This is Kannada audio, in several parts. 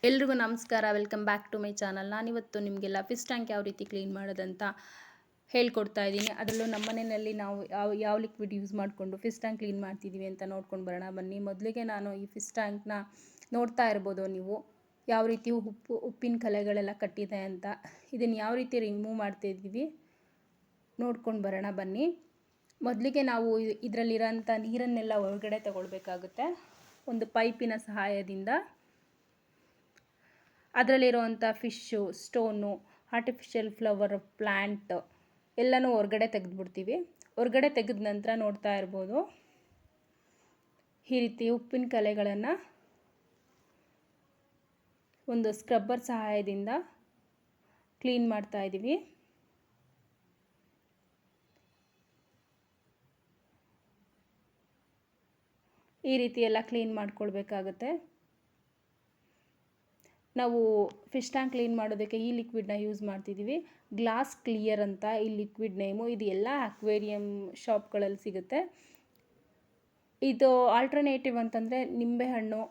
ಎಲ್ರಿಗೂ ನಮಸ್ಕಾರ. Welcome back to my channel. ನಾನಿವತ್ತು ನಿಮಗೆಲ್ಲ ಫಿಶ್ ಟ್ಯಾಂಕ್ ಯಾವ ರೀತಿ ಕ್ಲೀನ್ ಮಾಡೋದಂತ ಹೇಳ್ಕೊಡ್ತಾ ಇದ್ದೀನಿ. ಅದರಲ್ಲೂ ನಮ್ಮ ಮನೆಯಲ್ಲಿ ನಾವು ಯಾವ ಲಿಕ್ವಿಡ್ ಯೂಸ್ ಮಾಡಿಕೊಂಡು ಫಿಶ್ ಟ್ಯಾಂಕ್ ಕ್ಲೀನ್ ಮಾಡ್ತಿದ್ದೀವಿ ಅಂತ ನೋಡ್ಕೊಂಡು ಬರೋಣ ಬನ್ನಿ. ಮೊದಲಿಗೆ ನಾನು ಈ ಫಿಶ್ ಟ್ಯಾಂಕ್ನ ನೋಡ್ತಾ ಇರ್ಬೋದು ನೀವು ಯಾವ ರೀತಿ ಉಪ್ಪಿನ ಕಲೆಗಳೆಲ್ಲ ಕಟ್ಟಿದೆ ಅಂತ. ಇದನ್ನು ಯಾವ ರೀತಿ ರಿಮೂವ್ ಮಾಡ್ತಾಯಿದ್ದೀವಿ ನೋಡ್ಕೊಂಡು ಬರೋಣ ಬನ್ನಿ. ಮೊದಲಿಗೆ ನಾವು ಇದರಲ್ಲಿರೋಂಥ ನೀರನ್ನೆಲ್ಲ ಹೊರಗಡೆ ತಗೊಳ್ಬೇಕಾಗುತ್ತೆ. ಒಂದು ಪೈಪಿನ ಸಹಾಯದಿಂದ ಅದರಲ್ಲಿರುವಂಥ fish, stone, artificial flower, plant ಎಲ್ಲನೂ ಹೊರಗಡೆ ತೆಗೆದುಬಿಡ್ತೀವಿ. ಹೊರಗಡೆ ತೆಗೆದ ನಂತರ ನೋಡ್ತಾ ಇರ್ಬೋದು ಈ ರೀತಿ ಉಪ್ಪಿನ ಕಲೆಗಳನ್ನು ಒಂದು ಸ್ಕ್ರಬ್ಬರ್ ಸಹಾಯದಿಂದ ಕ್ಲೀನ್ ಮಾಡ್ತಾ ಇದ್ದೀವಿ. ಈ ರೀತಿ ಎಲ್ಲ ಕ್ಲೀನ್ ಮಾಡ್ಕೊಳ್ಬೇಕಾಗುತ್ತೆ. ನಾವು ಫಿಶ್ ಟ್ಯಾಂಕ್ ಕ್ಲೀನ್ ಮಾಡೋದಕ್ಕೆ ಈ ಲಿಕ್ವಿಡ್ನ ಯೂಸ್ ಮಾಡ್ತಿದ್ದೀವಿ. ಗ್ಲಾಸ್ ಕ್ಲಿಯರ್ ಅಂತ ಈ ಲಿಕ್ವಿಡ್ ನೇಮು. ಇದು ಎಲ್ಲ ಅಕ್ವೇರಿಯಂ ಶಾಪ್ಗಳಲ್ಲಿ ಸಿಗುತ್ತೆ. ಇದು ಆಲ್ಟರ್ನೇಟಿವ್ ಅಂತಂದರೆ ನಿಂಬೆಹಣ್ಣು,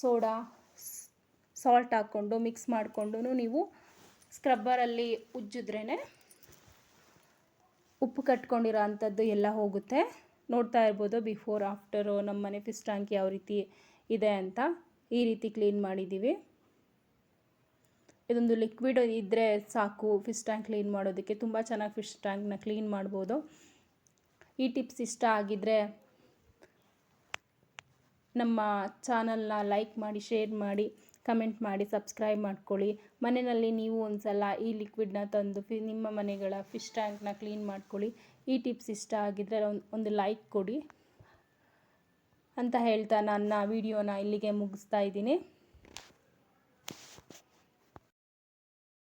ಸೋಡಾ, ಸಾಲ್ಟ್ ಹಾಕ್ಕೊಂಡು ಮಿಕ್ಸ್ ಮಾಡಿಕೊಂಡು ನೀವು ಸ್ಕ್ರಬ್ಬರಲ್ಲಿ ಉಜ್ಜಿದ್ರೇ ಉಪ್ಪು ಕಟ್ಕೊಂಡಿರೋ ಅಂಥದ್ದು ಎಲ್ಲ ಹೋಗುತ್ತೆ. ನೋಡ್ತಾ ಇರ್ಬೋದು ಬಿಫೋರ್ ಆಫ್ಟರು ನಮ್ಮ ಮನೆ ಫಿಶ್ ಟ್ಯಾಂಕ್ ಯಾವ ರೀತಿ ಇದೆ ಅಂತ. ಈ ರೀತಿ ಕ್ಲೀನ್ ಮಾಡಿದ್ದೀವಿ. ಇದೊಂದು ಲಿಕ್ವಿಡ್ ಇದ್ದರೆ ಸಾಕು ಫಿಶ್ ಟ್ಯಾಂಕ್ ಕ್ಲೀನ್ ಮಾಡೋದಕ್ಕೆ. ತುಂಬ ಚೆನ್ನಾಗಿ ಫಿಶ್ ಟ್ಯಾಂಕ್ನ ಕ್ಲೀನ್ ಮಾಡ್ಬೋದು. ಈ ಟಿಪ್ಸ್ ಇಷ್ಟ ಆಗಿದ್ದರೆ ನಮ್ಮ ಚಾನಲ್ನ ಲೈಕ್ ಮಾಡಿ, ಶೇರ್ ಮಾಡಿ, ಕಮೆಂಟ್ ಮಾಡಿ, ಸಬ್ಸ್ಕ್ರೈಬ್ ಮಾಡ್ಕೊಳ್ಳಿ. ಮನೆಯಲ್ಲಿ ನೀವು ಒಂದು ಸಲ ಈ ಲಿಕ್ವಿಡ್ನ ತಂದು ನಿಮ್ಮ ಮನೆಗಳ ಫಿಶ್ ಟ್ಯಾಂಕ್ನ ಕ್ಲೀನ್ ಮಾಡ್ಕೊಳ್ಳಿ. ಈ ಟಿಪ್ಸ್ ಇಷ್ಟ ಆಗಿದ್ದರೆ ಒಂದು ಲೈಕ್ ಕೊಡಿ ಅಂತ ಹೇಳ್ತಾ ನನ್ನ ವಿಡಿಯೋನ ಇಲ್ಲಿಗೆ ಮುಗಿಸ್ತಾ ಇದ್ದೀನಿ.